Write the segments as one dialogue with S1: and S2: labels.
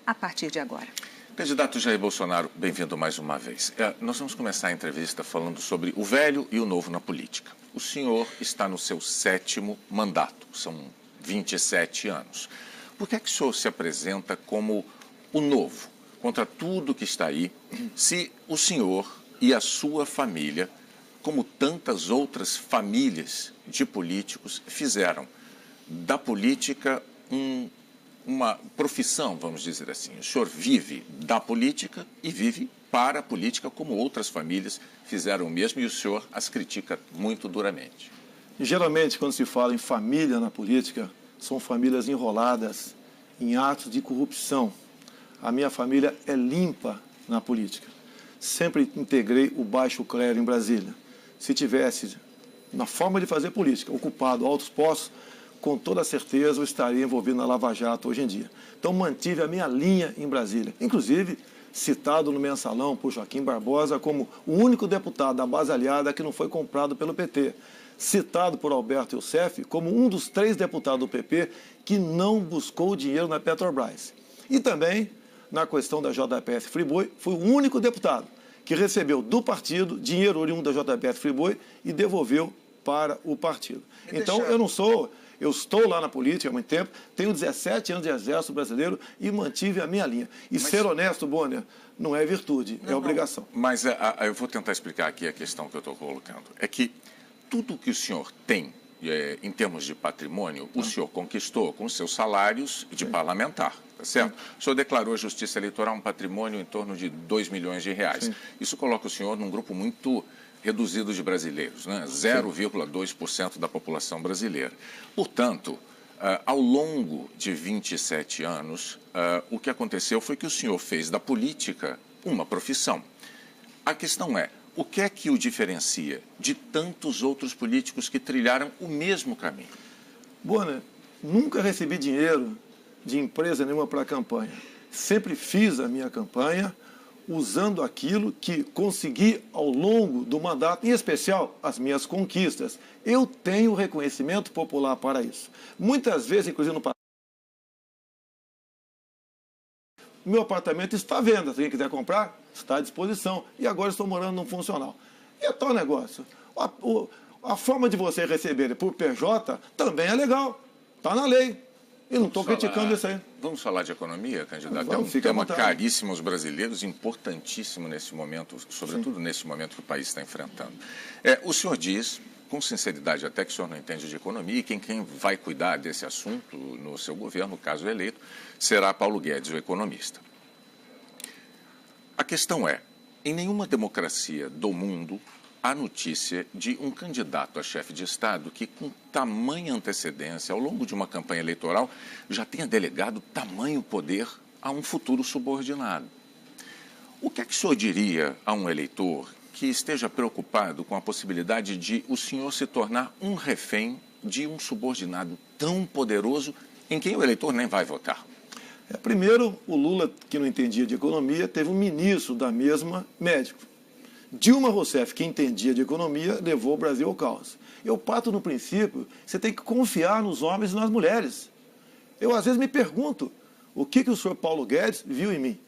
S1: a partir de agora.
S2: Candidato Jair Bolsonaro, bem-vindo mais uma vez. Nós vamos começar a entrevista falando sobre o velho e o novo na política. O senhor está no seu 7º mandato, são 27 anos. Por que é que o senhor se apresenta como o novo, contra tudo que está aí, se o senhor e a sua família, como tantas outras famílias de políticos, fizeram da política uma profissão, vamos dizer assim? O senhor vive da política e vive para a política, como outras famílias fizeram o mesmo, e o senhor as critica muito duramente.
S3: Geralmente, quando se fala em família na política, são famílias enroladas em atos de corrupção. A minha família é limpa na política. Sempre integrei o baixo clero em Brasília. Se tivesse, na forma de fazer política, ocupado altos postos, com toda certeza eu estaria envolvido na Lava Jato hoje em dia. Então mantive a minha linha em Brasília. Inclusive, citado no mensalão por Joaquim Barbosa como o único deputado da base aliada que não foi comprado pelo PT. Citado por Alberto Youssef como um dos 3 deputados do PP que não buscou dinheiro na Petrobras. E também, na questão da JBS Friboi, fui o único deputado que recebeu do partido dinheiro oriundo da JBS Friboi e devolveu para o partido. Então, eu estou lá na política há muito tempo, tenho 17 anos de exército brasileiro e mantive a minha linha. E ser honesto, Bonner, não é virtude, é obrigação.
S2: Mas eu vou tentar explicar aqui a questão que eu estou colocando. É que tudo que o senhor tem, em termos de patrimônio, o senhor conquistou com seus salários de parlamentar, tá certo? O senhor declarou à Justiça Eleitoral um patrimônio em torno de 2 milhões de reais. Isso coloca o senhor num grupo muito reduzido de brasileiros, né? 0,2% da população brasileira. Portanto, ao longo de 27 anos, o que aconteceu foi que o senhor fez da política uma profissão. A questão é, o que é que o diferencia de tantos outros políticos que trilharam o mesmo caminho?
S3: Bonner, nunca recebi dinheiro de empresa nenhuma para a campanha. Sempre fiz a minha campanha usando aquilo que consegui ao longo do mandato, em especial as minhas conquistas. Eu tenho reconhecimento popular para isso. Muitas vezes, inclusive no passado, meu apartamento está à venda. Se alguém quiser comprar, está à disposição. E agora estou morando num funcional. E é tal negócio. A forma de você receber por PJ também é legal. Está na lei. E não estou criticando isso aí.
S2: Vamos falar de economia, candidato?
S3: Vamos,
S2: é um tema caríssimo aos brasileiros, importantíssimo nesse momento, sobretudo nesse momento que o país está enfrentando. O senhor diz, com sinceridade até, que o senhor não entende de economia, e quem vai cuidar desse assunto no seu governo, caso eleito, será Paulo Guedes, o economista. A questão é, em nenhuma democracia do mundo há notícia de um candidato a chefe de Estado que, com tamanha antecedência, ao longo de uma campanha eleitoral, já tenha delegado tamanho poder a um futuro subordinado. O que é que o senhor diria a um eleitor que esteja preocupado com a possibilidade de o senhor se tornar um refém de um subordinado tão poderoso em quem o eleitor nem vai votar?
S3: Primeiro, o Lula, que não entendia de economia, teve um ministro da mesma, médico. Dilma Rousseff, que entendia de economia, levou o Brasil ao caos. Eu parto no princípio, você tem que confiar nos homens e nas mulheres. Eu, às vezes, me pergunto, o que o senhor Paulo Guedes viu em mim?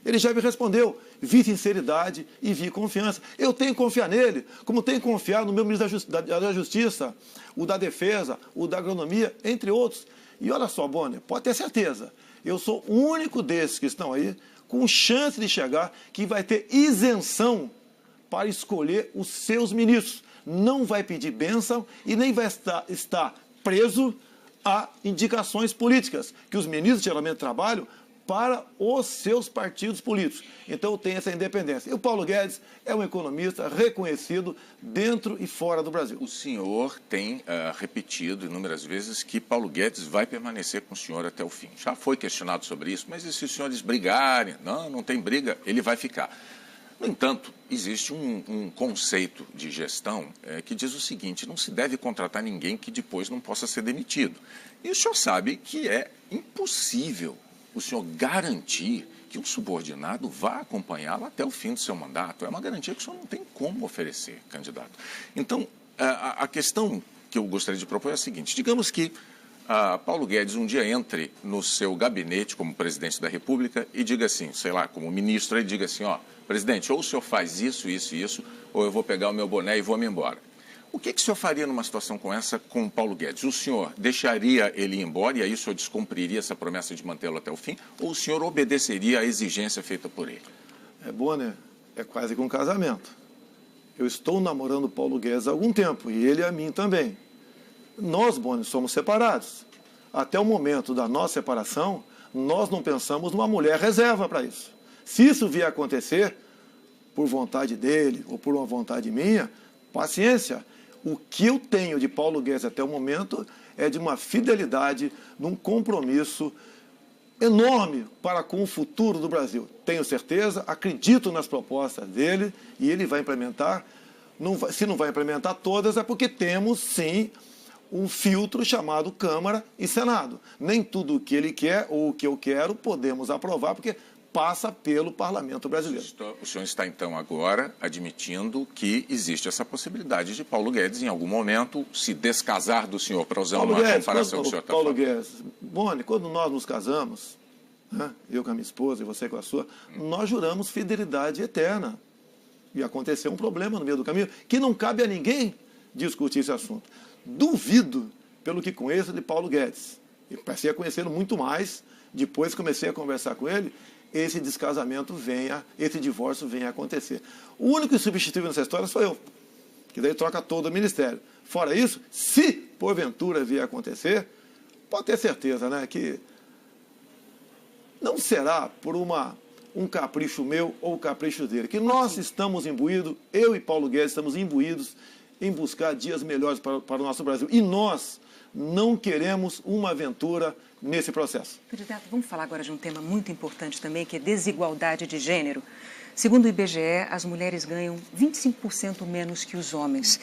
S3: Ele já me respondeu, vi sinceridade e vi confiança. Eu tenho que confiar nele, como tenho que confiar no meu ministro da Justiça, o da Defesa, o da Agronomia, entre outros. E olha só, Bonner, pode ter certeza, eu sou o único desses que estão aí com chance de chegar que vai ter isenção para escolher os seus ministros. Não vai pedir bênção e nem vai estar preso a indicações políticas, que os ministros geralmente trabalham para os seus partidos políticos. Então, eu tenho essa independência. E o Paulo Guedes é um economista reconhecido dentro e fora do Brasil.
S2: O senhor tem repetido inúmeras vezes que Paulo Guedes vai permanecer com o senhor até o fim. Já foi questionado sobre isso, mas e se os senhores brigarem? Não tem briga, ele vai ficar. No entanto, existe um conceito de gestão que diz o seguinte, não se deve contratar ninguém que depois não possa ser demitido. E o senhor sabe que é impossível o senhor garantir que um subordinado vá acompanhá-lo até o fim do seu mandato. É uma garantia que o senhor não tem como oferecer, candidato. Então, a questão que eu gostaria de propor é a seguinte, digamos que Paulo Guedes um dia entre no seu gabinete como presidente da República e diga assim, sei lá, como ministro, ele diga assim, ó, presidente, ou o senhor faz isso, isso e isso, ou eu vou pegar o meu boné e vou-me embora. O que o senhor faria numa situação com essa com o Paulo Guedes? O senhor deixaria ele ir embora e aí o senhor descumpriria essa promessa de mantê-lo até o fim? Ou o senhor obedeceria à exigência feita por ele?
S3: Bonner, é quase que um casamento. Eu estou namorando o Paulo Guedes há algum tempo e ele a mim também. Nós, Bonner, somos separados. Até o momento da nossa separação, nós não pensamos numa mulher reserva para isso. Se isso vier a acontecer, por vontade dele ou por uma vontade minha, paciência. O que eu tenho de Paulo Guedes até o momento é de uma fidelidade, de um compromisso enorme para com o futuro do Brasil. Tenho certeza, acredito nas propostas dele e ele vai implementar. Se não vai implementar todas, é porque temos, sim, um filtro chamado Câmara e Senado. Nem tudo o que ele quer ou o que eu quero podemos aprovar, porque passa pelo Parlamento brasileiro.
S2: O senhor está, então, agora admitindo que existe essa possibilidade de Paulo Guedes, em algum momento, se descasar do senhor, para usar uma comparação que o senhor está falando.
S3: Paulo Guedes, Boni, quando nós nos casamos, né, eu com a minha esposa e você com a sua, nós juramos fidelidade eterna. E aconteceu um problema no meio do caminho, que não cabe a ninguém discutir esse assunto. Duvido, pelo que conheço de Paulo Guedes. Eu passei a conhecê-lo muito mais, depois comecei a conversar com ele, esse descasamento esse divórcio venha a acontecer. O único substituível nessa história sou eu, que daí troca todo o ministério. Fora isso, se porventura vier a acontecer, pode ter certeza, né, que não será por um capricho meu ou capricho dele, que nós estamos imbuídos, eu e Paulo Guedes estamos imbuídos em buscar dias melhores para o nosso Brasil. E nós não queremos uma aventura nesse processo.
S1: Candidato, vamos falar agora de um tema muito importante também, que é desigualdade de gênero. Segundo o IBGE, as mulheres ganham 25% menos que os homens.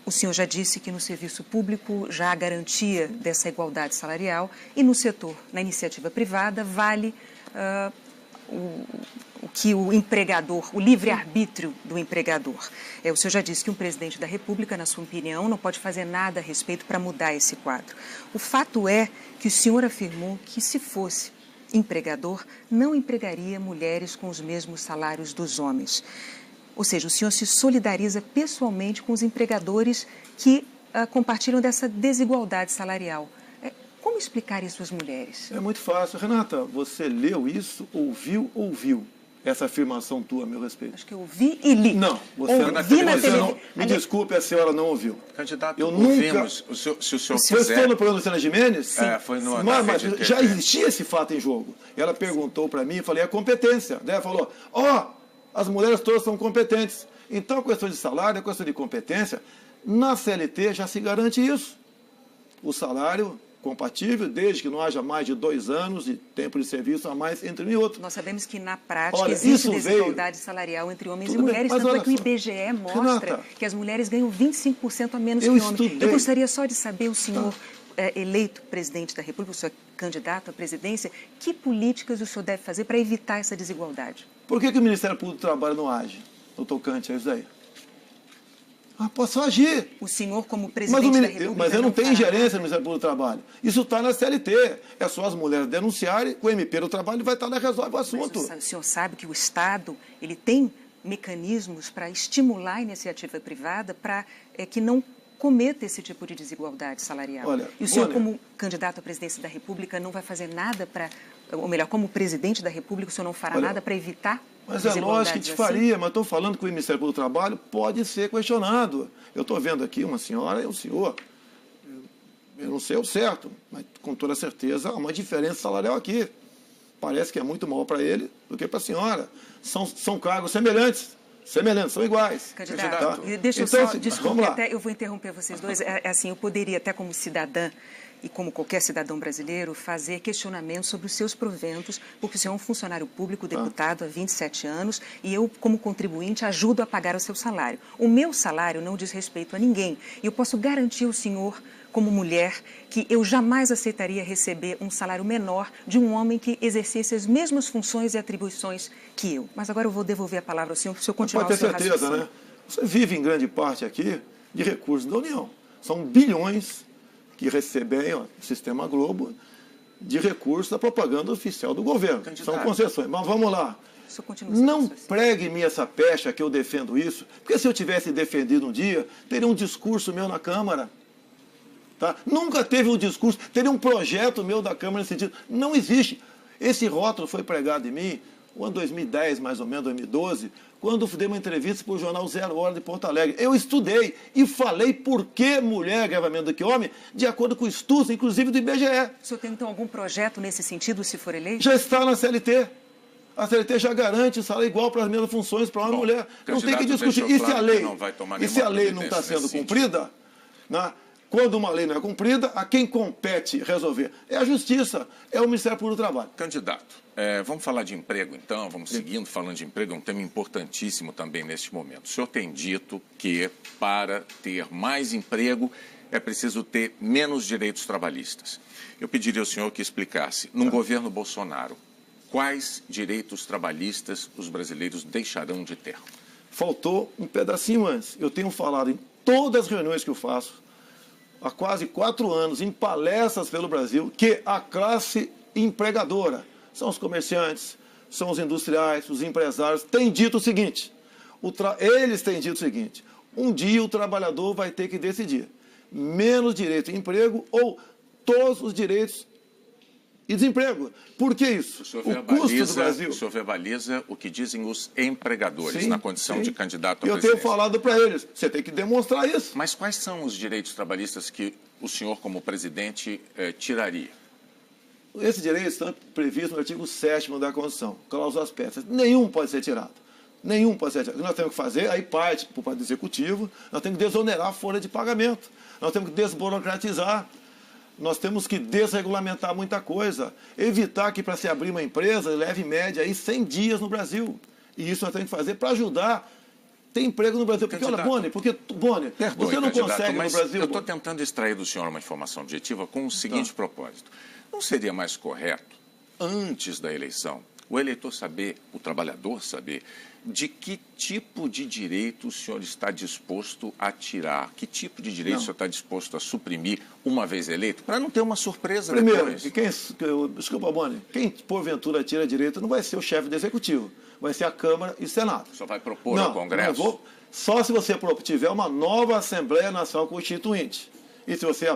S1: O senhor já disse que no serviço público já há garantia dessa igualdade salarial e no setor, na iniciativa privada, vale o que o empregador, o livre-arbítrio do empregador. O senhor já disse que um presidente da República, na sua opinião, não pode fazer nada a respeito para mudar esse quadro. O fato é que o senhor afirmou que, se fosse empregador, não empregaria mulheres com os mesmos salários dos homens. Ou seja, o senhor se solidariza pessoalmente com os empregadores que compartilham dessa desigualdade salarial. Como explicar isso às mulheres?
S3: É muito fácil. Renata, você leu isso, ouviu essa afirmação tua a meu respeito?
S1: Acho que eu ouvi e li.
S3: Não, você não. Me desculpe, a senhora não ouviu.
S2: Candidato,
S3: eu
S2: ouvimos.
S3: Nunca...
S2: Se o senhor
S3: quiser... Você estou no programa do Luciana Gimenez?
S1: Sim.
S2: Foi no
S3: mas já existia esse fato em jogo. Ela perguntou para mim, eu falei, é competência. Daí ela falou, as mulheres todas são competentes. Então, a questão de salário, a questão de competência, na CLT já se garante isso. O salário compatível, desde que não haja mais de 2 anos de tempo de serviço a mais entre um e outro.
S1: Nós sabemos que, na prática, existe desigualdade salarial entre homens e mulheres, tanto é que o IBGE mostra que as mulheres ganham 25% a menos que homens. Eu gostaria só de saber, o senhor eleito presidente da República, o senhor é candidato à presidência, que políticas o senhor deve fazer para evitar essa desigualdade?
S3: Por que o Ministério Público do Trabalho não age no tocante a isso daí? Posso agir.
S1: O senhor, como presidente da República...
S3: Mas eu não tenho ingerência no Ministério Público do Trabalho. Isso está na CLT. É só as mulheres denunciarem, o MP do Trabalho vai estar lá e resolve o assunto.
S1: Mas o senhor sabe que o Estado ele tem mecanismos para estimular a iniciativa privada para que não cometa esse tipo de desigualdade salarial.
S3: Olha,
S1: e o senhor, como candidato à presidência da República, não vai fazer nada para... Ou melhor, como presidente da República, o senhor não fará nada para evitar...
S3: Mas é lógico que te faria, mas estou falando que o Ministério Público do Trabalho pode ser questionado. Eu estou vendo aqui uma senhora e um senhor, eu não sei o certo, mas com toda certeza há uma diferença salarial aqui. Parece que é muito maior para ele do que para a senhora. São cargos semelhantes, são iguais.
S1: Candidato, deixa eu
S3: então,
S1: só, desculpe, até eu vou interromper vocês dois. Assim, eu poderia até como cidadã e como qualquer cidadão brasileiro, fazer questionamentos sobre os seus proventos, porque o senhor é um funcionário público, deputado há 27 anos, e eu, como contribuinte, ajudo a pagar o seu salário. O meu salário não diz respeito a ninguém. E eu posso garantir ao senhor, como mulher, que eu jamais aceitaria receber um salário menor de um homem que exercesse as mesmas funções e atribuições que eu. Mas agora eu vou devolver a palavra ao senhor, para o senhor continuar o seu raciocínio.
S3: Pode ter certeza, né? Você vive em grande parte aqui de recursos da União. São bilhões que recebem o Sistema Globo de recursos da propaganda oficial do governo. São concessões. Mas vamos lá. Não pregue em mim essa pecha que eu defendo isso, porque se eu tivesse defendido um dia, teria um discurso meu na Câmara. Tá? Nunca teve um discurso, teria um projeto meu da Câmara nesse sentido. Não existe. Esse rótulo foi pregado em mim no ano 2010, mais ou menos, 2012, quando eu dei uma entrevista para o jornal Zero Hora de Porto Alegre. Eu estudei e falei por que mulher ganha menos do que homem, de acordo com estudos, inclusive do IBGE.
S1: O senhor tem, então, algum projeto nesse sentido, se for eleito?
S3: Já está na CLT. A CLT já garante salário igual para as mesmas funções para uma mulher. Não tem que discutir. E se a lei não está sendo cumprida, né? Quando uma lei não é cumprida, a quem compete resolver é a Justiça, é o Ministério Público do Trabalho.
S2: Candidato, vamos falar de emprego, então, vamos seguindo falando de emprego, é um tema importantíssimo também neste momento. O senhor tem dito que para ter mais emprego é preciso ter menos direitos trabalhistas. Eu pediria ao senhor que explicasse, num governo Bolsonaro, quais direitos trabalhistas os brasileiros deixarão de ter?
S3: Faltou um pedacinho antes. Eu tenho falado em todas as reuniões que eu faço, há quase 4 anos, em palestras pelo Brasil, que a classe empregadora, são os comerciantes, são os industriais, os empresários, têm dito o seguinte, eles têm dito o seguinte, um dia o trabalhador vai ter que decidir, menos direito de emprego ou todos os direitos e desemprego. Por que isso?
S2: O custo do Brasil. O senhor verbaliza o que dizem os empregadores na condição de candidato à presidência.
S3: Eu tenho falado para eles, você tem que demonstrar isso.
S2: Mas quais são os direitos trabalhistas que o senhor, como presidente, tiraria?
S3: Esses direitos estão previstos no artigo 7º da Constituição, cláusulas pétreas. Nenhum pode ser tirado. Nenhum pode ser tirado. O que nós temos que fazer, aí parte para o Poder Executivo, nós temos que desonerar a folha de pagamento, nós temos que desburocratizar. Nós temos que desregulamentar muita coisa, evitar que para se abrir uma empresa leve em média aí 100 dias no Brasil. E isso nós temos que fazer para ajudar ter emprego no Brasil. Porque, olha, Boni, você não consegue no Brasil...
S2: Eu estou tentando extrair do senhor uma informação objetiva com o seguinte propósito. Não seria mais correto, antes da eleição, o eleitor saber, o trabalhador saber, de que tipo de direito o senhor está disposto a tirar? Que tipo de direito o senhor está disposto a suprimir uma vez eleito? Para não ter uma surpresa depois.
S3: Desculpa, Boni, quem porventura tira direito não vai ser o chefe do Executivo, vai ser a Câmara e o Senado.
S2: Só vai propor ao Congresso?
S3: Só se você tiver uma nova Assembleia Nacional Constituinte. E se você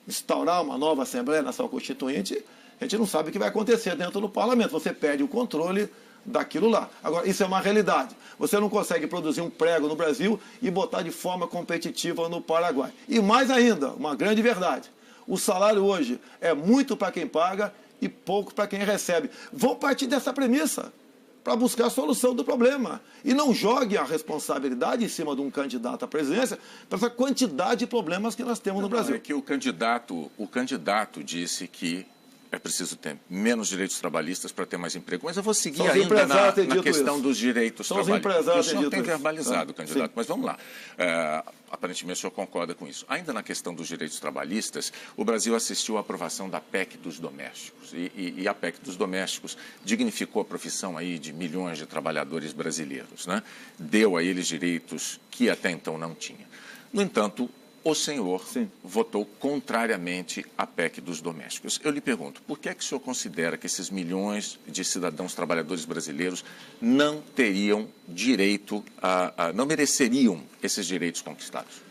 S3: instaurar uma nova Assembleia Nacional Constituinte, a gente não sabe o que vai acontecer dentro do Parlamento. Você perde o controle daquilo lá. Agora, isso é uma realidade. Você não consegue produzir um prego no Brasil e botar de forma competitiva no Paraguai. E mais ainda, uma grande verdade, o salário hoje é muito para quem paga e pouco para quem recebe. Vão partir dessa premissa para buscar a solução do problema. E não jogue a responsabilidade em cima de um candidato à presidência para essa quantidade de problemas que nós temos no Brasil.
S2: É que o candidato disse que é preciso ter menos direitos trabalhistas para ter mais emprego. Mas eu vou seguir ainda na questão dos direitos trabalhistas. O senhor tem verbalizado, candidato, mas vamos lá. Aparentemente o senhor concorda com isso. Ainda na questão dos direitos trabalhistas, o Brasil assistiu à aprovação da PEC dos domésticos. E a PEC dos domésticos dignificou a profissão aí de milhões de trabalhadores brasileiros, né? Deu a eles direitos que até então não tinha. No entanto, o senhor votou contrariamente à PEC dos domésticos. Eu lhe pergunto, por que é que o senhor considera que esses milhões de cidadãos trabalhadores brasileiros não teriam direito não mereceriam esses direitos conquistados?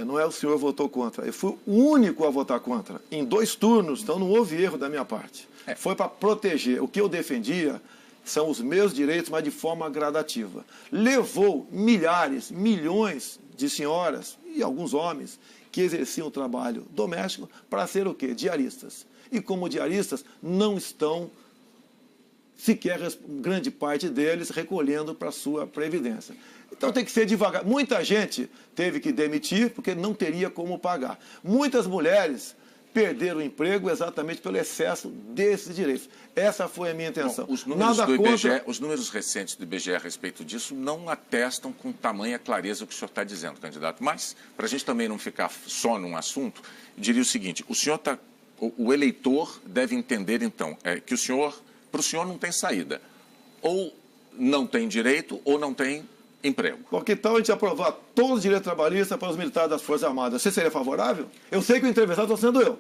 S3: Não é o senhor que votou contra, eu fui o único a votar contra, em 2 turnos, então não houve erro da minha parte. Foi para proteger. O que eu defendia são os meus direitos, mas de forma gradativa. Levou milhares, milhões de senhoras e alguns homens que exerciam o trabalho doméstico para ser o quê? Diaristas. E como diaristas não estão, sequer grande parte deles, recolhendo para a sua previdência. Então tem que ser devagar. Muita gente teve que demitir porque não teria como pagar. Muitas mulheres perderam o emprego exatamente pelo excesso desses direitos. Essa foi a minha intenção.
S2: Bom, os números recentes do IBGE a respeito disso não atestam com tamanha clareza o que o senhor está dizendo, candidato. Mas, para a gente também não ficar só num assunto, diria o seguinte, o eleitor deve entender, então, que para o senhor não tem saída. Ou não tem direito ou não tem Emprego.
S3: Porque então a gente aprovar todos os direitos trabalhistas para os militares das Forças Armadas. Você seria favorável? Eu sei que o entrevistado está sendo eu.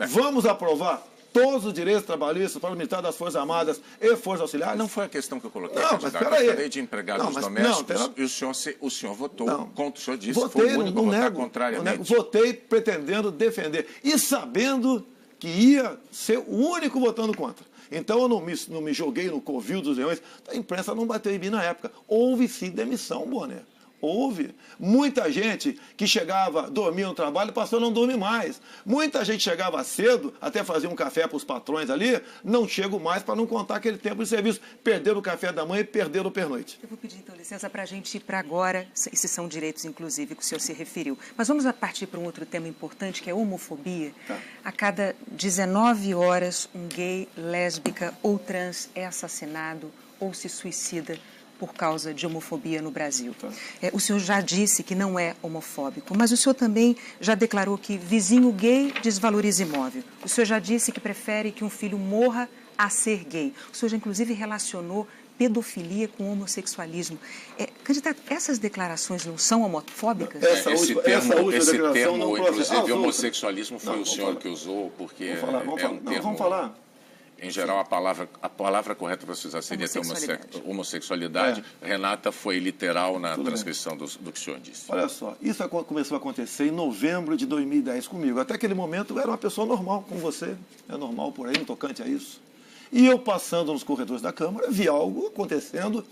S3: Vamos aprovar todos os direitos trabalhistas para os militares das Forças Armadas e Forças Auxiliares?
S2: Não foi a questão que eu coloquei,
S3: não,
S2: candidato.
S3: Mas
S2: eu falei de empregados domésticos e o senhor votou contra. O senhor disse que foi o único a votar contrariamente.
S3: Votei pretendendo defender e sabendo que ia ser o único votando contra. Então eu não me joguei no covil dos leões. A imprensa não bateu em mim na época. Houve sim demissão, Bonner. Houve. Muita gente que chegava, dormia no trabalho, passou a não dormir mais. Muita gente chegava cedo, até fazia um café para os patrões ali, não chego mais para não contar aquele tempo de serviço. Perderam o café da manhã e perderam o pernoite.
S1: Eu vou pedir, então, licença para a gente ir para agora. Esses são direitos, inclusive, que o senhor se referiu. Mas vamos partir para um outro tema importante, que é a homofobia. Tá. A cada 19 horas, um gay, lésbica ou trans é assassinado ou se suicida por causa de homofobia no Brasil. O senhor já disse que não é homofóbico, mas o senhor também já declarou que vizinho gay desvaloriza imóvel. O senhor já disse que prefere que um filho morra a ser gay. O senhor já, inclusive, relacionou pedofilia com homossexualismo. Candidato, essas declarações não são homofóbicas?
S2: Esse termo, inclusive, homossexualismo foi o senhor que usou, porque
S3: vamos falar.
S2: Em geral, a palavra correta para se usar seria ter homossexualidade. Renata foi literal na transcrição do que o senhor disse.
S3: Olha só, isso começou a acontecer em novembro de 2010 comigo. Até aquele momento eu era uma pessoa normal, como você. É normal por aí, no tocante a isso. E eu, passando nos corredores da Câmara, vi algo acontecendo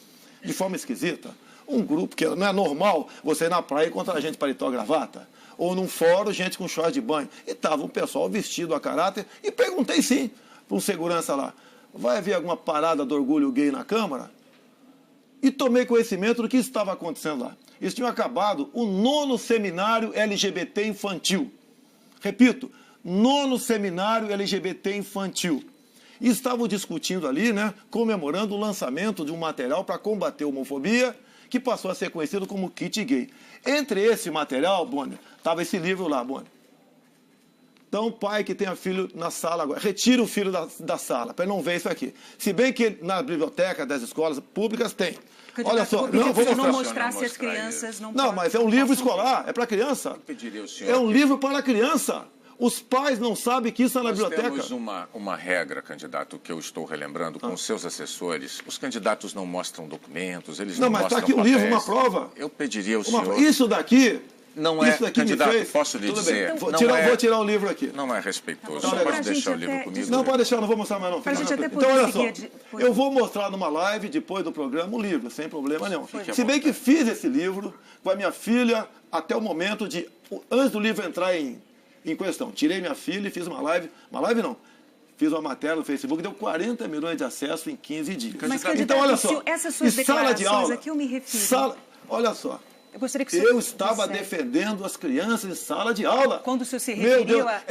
S3: de forma esquisita. Um grupo que não é normal você ir na praia e encontrar gente de paletó e gravata. Ou num fórum, gente com short de banho. E estava um pessoal vestido a caráter. E perguntei sim para um segurança lá, vai haver alguma parada do orgulho gay na Câmara? E tomei conhecimento do que estava acontecendo lá. Eles tinham acabado o 9º seminário LGBT infantil. Repito, 9º seminário LGBT infantil. E estavam discutindo ali, né, comemorando o lançamento de um material para combater a homofobia, que passou a ser conhecido como kit gay. Entre esse material, Bonner, estava esse livro lá, Bonner. Então, pai que tenha filho na sala agora, retira o filho da sala, para ele não ver isso aqui. Se bem que na biblioteca das escolas públicas tem. Olha só,
S1: não vou mostrar se as crianças não.
S3: Não, mas é um livro escolar, é para criança. É um livro para criança. Os pais não sabem que isso é na biblioteca.
S2: Nós temos uma regra, candidato, que eu estou relembrando com os seus assessores. Os candidatos não mostram documentos, eles não mostram papéis.
S3: Não, mas está aqui um livro, uma prova.
S2: Eu pediria ao senhor...
S3: Isso daqui...
S2: Não é, candidato, posso lhe dizer...
S3: Vou tirar o livro aqui.
S2: Não é respeitoso. Só pode deixar o livro comigo.
S3: Não, pode deixar, não vou mostrar mais não. Então, olha só, eu vou mostrar numa live, depois do programa, o livro, sem problema nenhum. Se bem que fiz esse livro com a minha filha até o momento de... Antes do livro entrar em questão. Tirei minha filha e fiz uma live não. Fiz uma matéria no Facebook, deu 40 milhões de acessos em 15 dias.
S1: Mas,
S3: então, olha só,
S1: essas suas declarações aqui eu me refiro.
S3: Olha só.
S1: Eu
S3: estava defendendo as crianças em sala de aula.
S1: Quando o senhor se referiu a